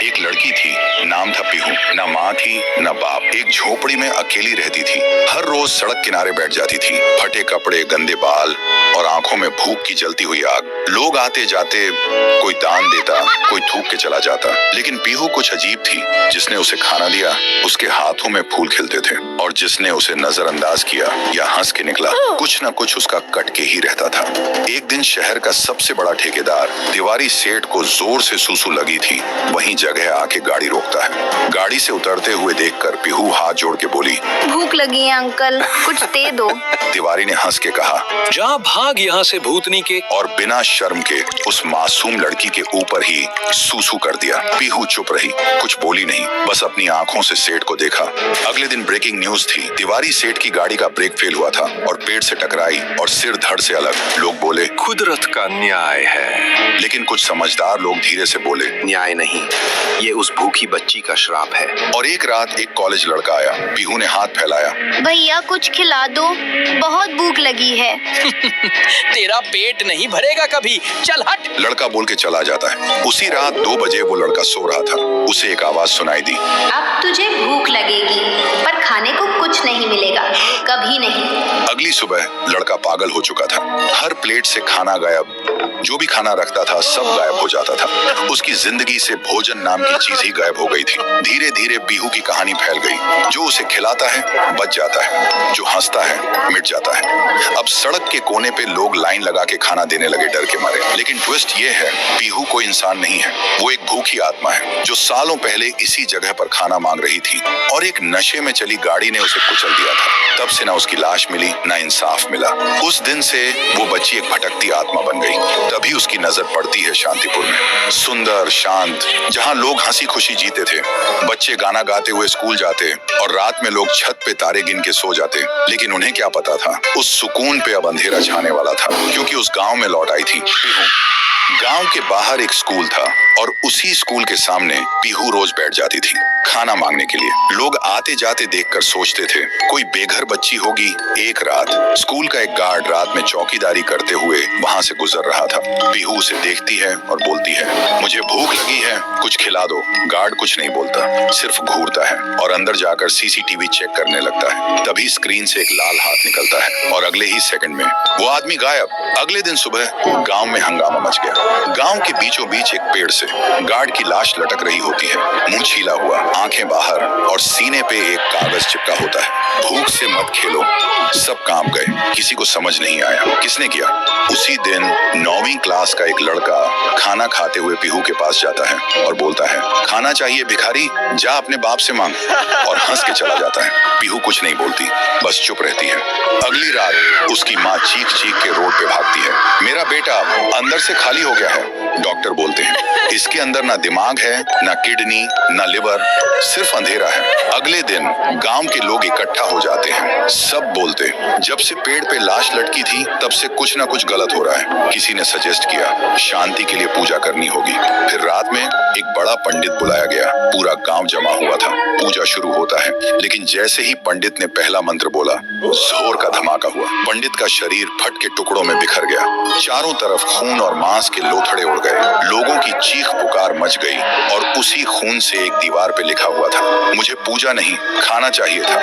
एक लड़की थी, नाम था पीहू। ना माँ थी ना बाप, एक झोपड़ी में अकेली रहती थी। हर रोज सड़क किनारे बैठ जाती थी, फटे कपड़े, गंदे बाल और आंखों में भूख की जलती हुई आग। लोग आते जाते, कोई दान देता, कोई थूक के चला जाता, लेकिन पीहू कुछ अजीब थी। जिसने उसे खाना दिया उसके हाथों में फूल खिलते थे, और जिसने उसे नजरअंदाज किया या हंस के निकला, कुछ न कुछ उसका कट के ही रहता था। एक दिन शहर का सबसे बड़ा ठेकेदार तिवारी सेठ को जोर से सुसु लगी थी। वहीं जगह आके गाड़ी रोकता है। गाड़ी से उतरते हुए देखकर पीहू हाथ जोड़ के बोली, भूख लगी है अंकल, कुछ दे दो। तिवारी ने हंस के कहा, जा भाग यहाँ से भूतनी के। और बिना शर्म के उस मासूम लड़की के ऊपर ही सूसू कर दिया। पीहू चुप रही, कुछ बोली नहीं, बस अपनी आंखों से सेठ को देखा। अगले दिन ब्रेकिंग न्यूज थी। तिवारी सेठ की गाड़ी का ब्रेक फेल हुआ था और पेड़ से टकराई और सिर धड़ से अलग। लोग बोले, कुदरत का न्याय है। लेकिन कुछ समझदार लोग धीरे से बोले, न्याय नहीं, ये उस भूखी बच्ची का श्राप है। और एक रात एक कॉलेज लड़का आया। पीहू ने हाथ फैलाया, भैया कुछ खिला दो, बहुत भूख लगी है। तेरा पेट नहीं भरेगा कभी, चल हट। लड़का बोल के चला जाता है। उसी रात 2 बजे वो लड़का सो रहा था। उसे एक आवाज सुनाई दी, अब तुझे भूख लगेगी, पर खाने को कुछ नहीं मिलेगा, कभी नहीं। अगली सुबह लड़का पागल हो चुका था। हर प्लेट से खाना गायब, जो भी खाना रखता था सब गायब हो जाता था। उसकी जिंदगी से भोजन नाम की चीज ही गायब हो गई थी। धीरे धीरे पीहू की कहानी फैल गई। जो उसे खिलाता है बच जाता है, जो हंसता है मिट जाता है। अब सड़क के कोने पे लोग लाइन लगा के खाना देने लगे डर के मारे। लेकिन ट्विस्ट ये है, पीहू कोई इंसान नहीं है, वो एक भूखी आत्मा है जो सालों पहले इसी जगह पर खाना मांग रही थी, और एक नशे में चली गाड़ी ने उसे कुचल दिया था। तब से ना उसकी लाश मिली ना इंसाफ मिला। उस दिन से वो बच्ची एक भटकती आत्मा बन गई। तभी उसकी नजर पड़ती है शांतिपुर में, सुंदर शांत, जहाँ लोग हंसी खुशी जीते थे, बच्चे गाना गाते हुए स्कूल जाते और रात में लोग छत पे तारे गिन के सो जाते। लेकिन उन्हें क्या पता था, उस सुकून पे अब अंधेरा छाने वाला था, क्योंकि उस गांव में लौट आई थी पीहू। गांव के बाहर एक स्कूल था और उसी स्कूल के सामने पीहू रोज बैठ जाती थी खाना मांगने के लिए। लोग आते जाते देखकर सोचते थे कोई बेघर बच्ची होगी। एक रात स्कूल का एक गार्ड रात में चौकीदारी करते हुए वहां से गुजर रहा था। पीहू उसे देखती है और बोलती है, मुझे भूख लगी है, कुछ खिला दो। गार्ड कुछ नहीं बोलता, सिर्फ घूरता है और अंदर जाकर सीसीटीवी चेक करने लगता है। तभी स्क्रीन से एक लाल हाथ निकलता है और अगले ही सेकंड में वो आदमी गायब। अगले दिन सुबह गांव में हंगामा मच गया। गांव के बीचों बीच एक पेड़ से गार्ड की लाश लटक रही होती है, मुंह छीला हुआ, आंखें बाहर और सीने पे एक कागज चिपका होता है, भूख से मत खेलो। सब काम गए, किसी को समझ नहीं आया किसने किया। उसी दिन 9वीं क्लास का एक लड़का खाना खाते हुए पीहू के पास जाता है और बोलता है, खाना चाहिए भिखारी, जा अपने बाप से मांग, और हंस के चला जाता है। पीहू कुछ नहीं बोलती, बस चुप रहती है। अगली रात उसकी माँ चीख चीख के रोड पे भागती है, मेरा बेटा अंदर से खाली हो गया है। डॉक्टर बोलते हैं, इसके अंदर ना दिमाग है, ना किडनी, ना लिवर, सिर्फ अंधेरा है। अगले दिन गांव के लोग इकट्ठा हो जाते हैं। सब बोलते, जब से पेड़ पे लाश लटकी थी तब से कुछ ना कुछ गलत हो रहा है। किसी ने सजेस्ट किया शांति के लिए पूजा करनी होगी। फिर रात में एक बड़ा पंडित बुलाया गया। पूरा गांव जमा हुआ था। पूजा शुरू होता है, लेकिन जैसे ही पंडित ने पहला मंत्र बोला, जोर का धमाका हुआ। पंडित का शरीर फट के टुकड़ों में बिखर गया। चारों तरफ खून और मांस के लोथड़े उड़ गए। लोगों की चीख पुकार मच गई और उसी खून से एक दीवार पे लिखा हुआ था, मुझे पूजा नहीं खाना चाहिए था।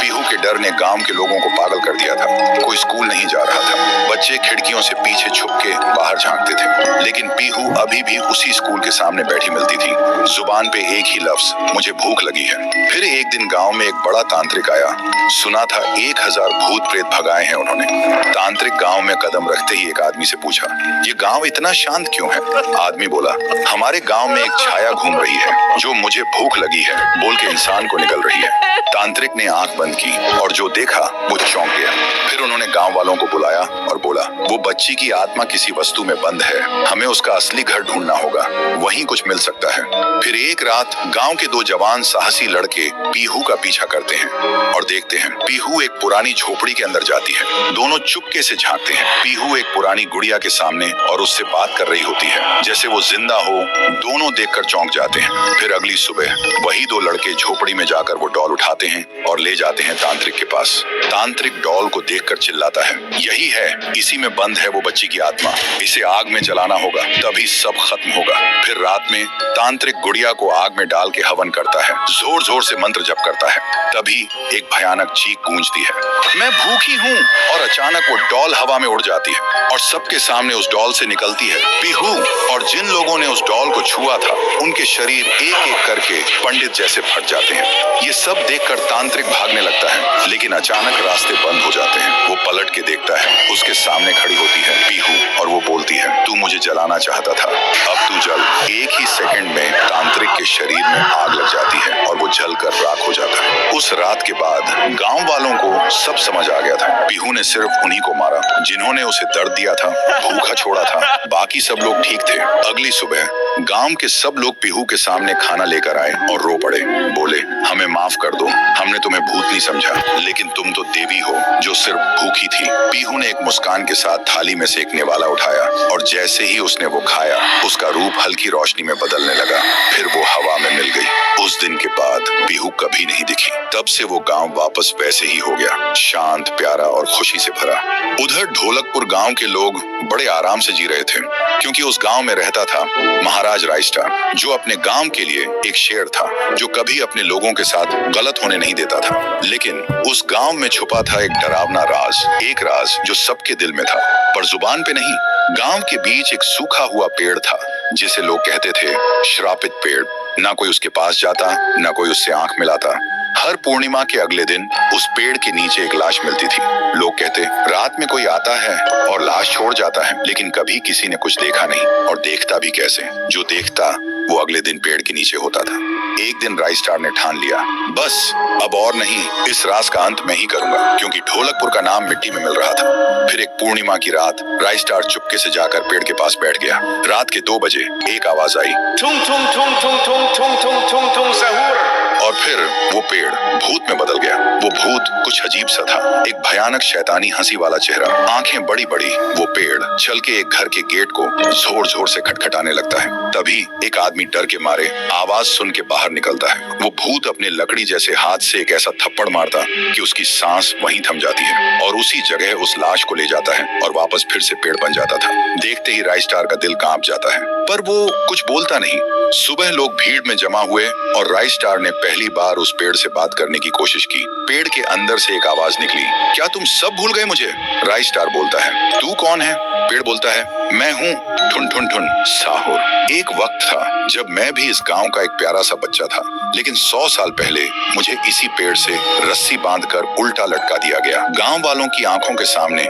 पीहू के डर ने गांव के लोगों को पागल कर दिया था। कोई स्कूल नहीं जा रहा था। बच्चे खिड़कियों से पीछे छुप के बाहर झांकते थे। लेकिन पीहू अभी भी उसी स्कूल के सामने बैठी मिलती थी, जुबान पे एक ही लफ्ज, मुझे भूख लगी है। फिर एक दिन गांव में एक बड़ा तांत्रिक आया। सुना था 1000 भूत प्रेत भगाए हैं उन्होंने। तांत्रिक गांव में कदम रखते ही एक आदमी से पूछा, ये गांव इतना शांत क्यों है? आदमी बोला, हमारे गांव में एक छाया घूम रही है जो मुझे भूख लगी है बोल के इंसान को निकल रही है। तांत्रिक ने आंख बंद की और जो देखा वो चौंक गया। फिर उन्होंने गांव वालों को बुलाया और बोला, वो बच्ची की आत्मा किसी वस्तु में बंद है, हमें उसका असली घर ढूंढना होगा, वहीं कुछ मिल सकता है। फिर एक रात गांव के 2 जवान साहसी लड़के पीहू का पीछा करते हैं और देखते हैं पीहू एक पुरानी झोपड़ी के अंदर जाती है। दोनों चुपके से झांकते हैं। पीहू एक पुरानी गुड़िया के सामने और उससे बात कर रही होती है जैसे वो जिंदा हो। दोनों देखकर चौंक जाते हैं। फिर अगली सुबह वही 2 लड़के झोपड़ी में जाकर वो डॉल उठाते हैं और ले जाते हैं तांत्रिक के पास। तांत्रिक डॉल को देखकर चिल्लाता है, यही है, इसी में बंद है वो बच्ची की आत्मा, इसे आग में जलाना होगा तभी सब खत्म होगा। फिर रात में तांत्रिक गुड़िया को आग में डाल के हवन करता है, जोर जोर से मंत्र जप करता है। तभी एक भयानक चीख गूंजती है, मैं भूखी हूँ। और अचानक वो डॉल हवा में उड़ जाती है और सबके सामने उस डॉल से निकलती है पीहू। और जिन लोगों ने उस डॉल को छुआ था उनके शरीर एक एक करके पंडित जैसे फट जाते हैं। ये सब देखकर तांत्रिक भागने लगता है, लेकिन अचानक रास्ते बंद हो जाते हैं। वो पलट के देखता है, उसके सामने खड़ी होती है पीहू और वो बोलती है, तू मुझे जलाना चाहता था, अब तू जल। एक ही सेकंड में तांत्रिक के शरीर में आग लग जाती है और वो जलकर राख हो जाता है। उस रात के बाद गांव वालों को सब समझ आ गया था, पीहू ने सिर्फ उन्हीं को मारा जिन्होंने उसे दर्द दिया था, भूखा छोड़ा था। बाकी सब लोग ठीक थे। अगली सुबह गांव के सब लोग पीहू के सामने खाना लेकर आए और रो पड़े। बोले, हमें माफ कर दो, हमने तुम्हें भूत नहीं समझा, लेकिन तुम तो देवी हो जो सिर्फ भूखी थी। पीहू ने एक मुस्कान के साथ थाली में से एक निवाला उठाया और जैसे ही उसने वो खाया, उसका रूप हल्की रोशनी में बदलने लगा, फिर वो हवा में मिल गई। उस दिन के बाद पीहू कभी नहीं दिखी। तब से वो गांव वापस वैसे ही हो गया, शांत, प्यारा और खुशी से भरा। उधर ढोलकपुर गांव के लोग बड़े आराम से जी रहे थे, क्योंकि उस गांव में रहता था महाराज राइस्टार, जो अपने गांव के लिए एक शेर था, जो कभी अपने लोगों के साथ गलत होने नहीं देता था। लेकिन उस गांव में छुपा था एक डरावना राज, एक राज जो सबके दिल में था, पर जुबान पे नहीं। गांव के बीच एक सूखा हुआ पेड़ था, जिसे लोग कहते थे श्रापित पेड़। ना कोई उसके पास जाता, ना कोई उससे आंख मिलाता। हर पूर्णिमा के अगले दिन उस पेड़ के नीचे एक लाश मिलती थी। लोग कहते, रात में कोई आता है और लाश छोड़ जाता है, लेकिन कभी किसी ने कुछ देखा नहीं, और देखता भी कैसे। जो देखता वो अगले दिन पेड़ के नीचे होता था। एक दिन राइस्टार ने ठान लिया, बस अब और नहीं, इस राज का अंत मैं ही करूंगा, क्योंकि ढोलकपुर का नाम मिट्टी में मिल रहा था। फिर एक पूर्णिमा की रात राइस्टार चुपके से जाकर पेड़ के पास बैठ गया। रात के 2 बजे एक आवाज आई, थुम थुम थुम थुम थुम थुम थुम थुम थुम सहूर। और फिर वो पेड़ भूत में बदल गया। वो भूत कुछ अजीब सा था, एक भयानक शैतानी हंसी वाला चेहरा, आंखें बड़ी बड़ी। वो पेड़ चल के एक घर के गेट को जोर जोर से खटखटाने लगता है। तभी एक आदमी डर के मारे आवाज सुन के बाहर निकलता है। वो भूत अपने लकड़ी जैसे हाथ से एक ऐसा थप्पड़ मारता कि उसकी सांस वहीं थम जाती है, और उसी जगह उस लाश को ले जाता है और वापस फिर से पेड़ बन जाता था। देखते ही राइस्टार का दिल कांप जाता है, पर वो कुछ बोलता नहीं। सुबह लोग भीड़ में जमा हुए और राइस्टार ने पहली बार उस पेड़ से बात करने की कोशिश की। पेड़ के अंदर से एक आवाज निकली, क्या तुम सब भूल गए मुझे? राइस्टार बोलता है, तू कौन है? पेड़ बोलता है, मैं हूँ ठुन ठुन ठुन साहुर। एक वक्त था जब मैं भी इस गांव का एक प्यारा सा बच्चा था, लेकिन 100 साल पहले मुझे इसी पेड़ से रस्सी बांधकर उल्टा लटका दिया गया, गांव वालों की आंखों के सामने,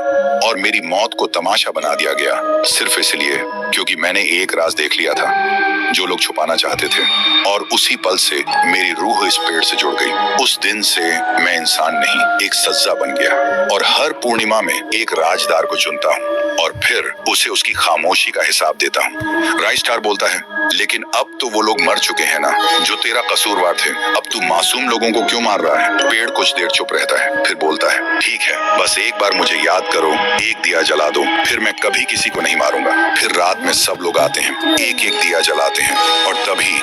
और मेरी मौत को तमाशा बना दिया गया, सिर्फ इसलिए क्योंकि मैंने एक राज देख लिया था जो लोग छुपाना चाहते थे। और उसी पल से मेरी रूह इस पेड़ से जुड़ गई। उस दिन से मैं इंसान नहीं, एक सज्जा बन गया, और हर पूर्णिमा में एक राजदार को चुनता हूँ और फिर उसे उसकी खामोशी का हिसाब देता हूँ। राइस्टार बोलता है, लेकिन अब तो वो लोग मर चुके हैं ना, जो तेरा कसूरवार थे। अब तू मासूम लोगों को क्यों मार रहा है? पेड़ कुछ देर चुप रहता है, फिर बोलता है, ठीक है, बस एक बार मुझे याद करो, एक दिया जला दो, फिर मैं कभी किसी को नहीं मारूंगा। फिर रात में सब लोग आते हैं, एक एक दिया जलाते हैं, और तभी